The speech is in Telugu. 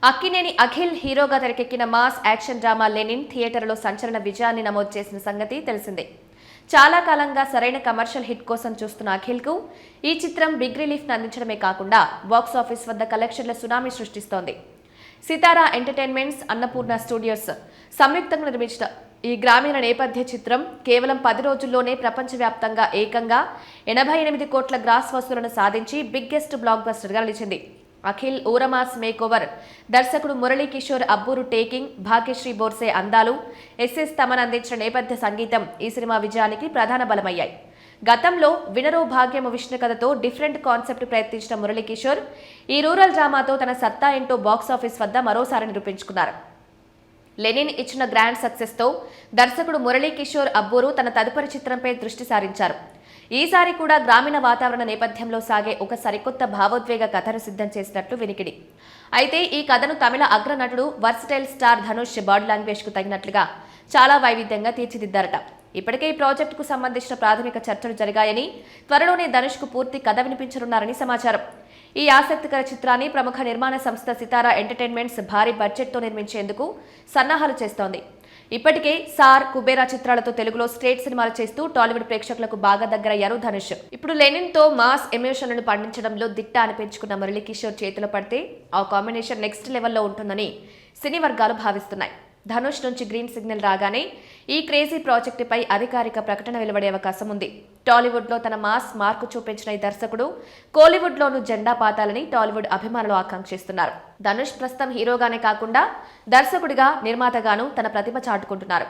అక్కినేని అఖిల్ హీరోగా తెరకెక్కిన మాస్ యాక్షన్ డ్రామా లెనిన్ థియేటర్లో సంచలన విజయాన్ని నమోదు చేసిన సంగతి తెలిసిందే. చాలా కాలంగా సరైన కమర్షియల్ హిట్ కోసం చూస్తున్న అఖిల్కు ఈ చిత్రం బిగ్ రిలీఫ్ను అందించడమే కాకుండా బాక్సాఫీస్ వద్ద కలెక్షన్ల సునామీ సృష్టిస్తోంది. సితారా ఎంటర్టైన్మెంట్స్, అన్నపూర్ణ స్టూడియోస్ సంయుక్తంగా నిర్మించిన ఈ గ్రామీణ నేపథ్య చిత్రం కేవలం 10 రోజుల్లోనే ప్రపంచవ్యాప్తంగా ఏకంగా 88 కోట్ల గ్రాస్ వసూలను సాధించి బిగ్గెస్ట్ బ్లాక్ బస్టర్గా నిలిచింది. అఖిల్ ఊరమాస్ మేకోవర్, దర్శకుడు మురళీ కిషోర్ అబ్బూరు టేకింగ్, భాగ్యశ్రీ బోర్సే అందాలు, ఎస్ఎస్ తమన్ అందించిన నేపథ్య సంగీతం ఈ సినిమా విజయానికి ప్రధాన బలమయ్యాయి. గతంలో వినరో భాగ్యము విష్ణు కథతో డిఫరెంట్ కాన్సెప్ట్ ప్రయత్నించిన మురళీ కిషోర్ ఈ రూరల్ డ్రామాతో తన సత్తా ఏంటో బాక్సాఫీస్ వద్ద మరోసారి నిరూపించుకున్నారు. లెనిన్ ఇచ్చిన గ్రాండ్ సక్సెస్తో దర్శకుడు మురళీ కిషోర్ అబ్బూరు తన తదుపరి చిత్రంపై దృష్టి సారించారు. ఈసారి కూడా గ్రామీణ వాతావరణ నేపథ్యంలో సాగే ఒక సరికొత్త భావోద్వేగ కథను సిద్ధం చేసినట్లు వినికిడి. అయితే ఈ కథను తమిళ అగ్రనటుడు వర్సటైల్ స్టార్ ధనుష్ బాడీ లాంగ్వేజ్కు తగినట్లుగా చాలా వైవిధ్యంగా తీర్చిదిద్దారట. ఇప్పటికే ఈ ప్రాజెక్టుకు సంబంధించిన ప్రాథమిక చర్చలు జరిగాయని, త్వరలోనే ధనుష్కు పూర్తి కథ వినిపించనున్నారని సమాచారం. ఈ ఆసక్తికర చిత్రాన్ని ప్రముఖ నిర్మాణ సంస్థ సితారా ఎంటర్టైన్మెంట్స్ భారీ బడ్జెట్తో నిర్మించేందుకు సన్నాహాలు చేస్తోంది. ఇప్పటికే సార్, కుబేరా చిత్రాలతో తెలుగులో స్ట్రేట్ సినిమాలు చేస్తూ టాలీవుడ్ ప్రేక్షకులకు బాగా దగ్గరయ్యారు ధనుష్. ఇప్పుడు లెనిన్ తో మాస్ ఎమోషన్లను పండించడంలో దిట్ట అనిపించుకున్న మురళీ కిషోర్ చేతిలో పడితే ఆ కాంబినేషన్ నెక్స్ట్ లెవెల్లో ఉంటుందని సినీ వర్గాలు భావిస్తున్నాయి. ధనుష్ నుంచి గ్రీన్ సిగ్నల్ రాగానే ఈ క్రేజీ ప్రాజెక్టుపై అధికారిక ప్రకటన వెలువడే అవకాశం ఉంది. టాలీవుడ్లో తన మాస్ మార్కు చూపించిన ఈ దర్శకుడు కోలీవుడ్లోనూ జెండా పాతాలని టాలీవుడ్ అభిమానులు ఆకాంక్షిస్తున్నారు. ధనుష్ ప్రస్తుతం హీరోగానే కాకుండా దర్శకుడిగా, నిర్మాతగానూ తన ప్రతిభ చాటుకుంటున్నారు.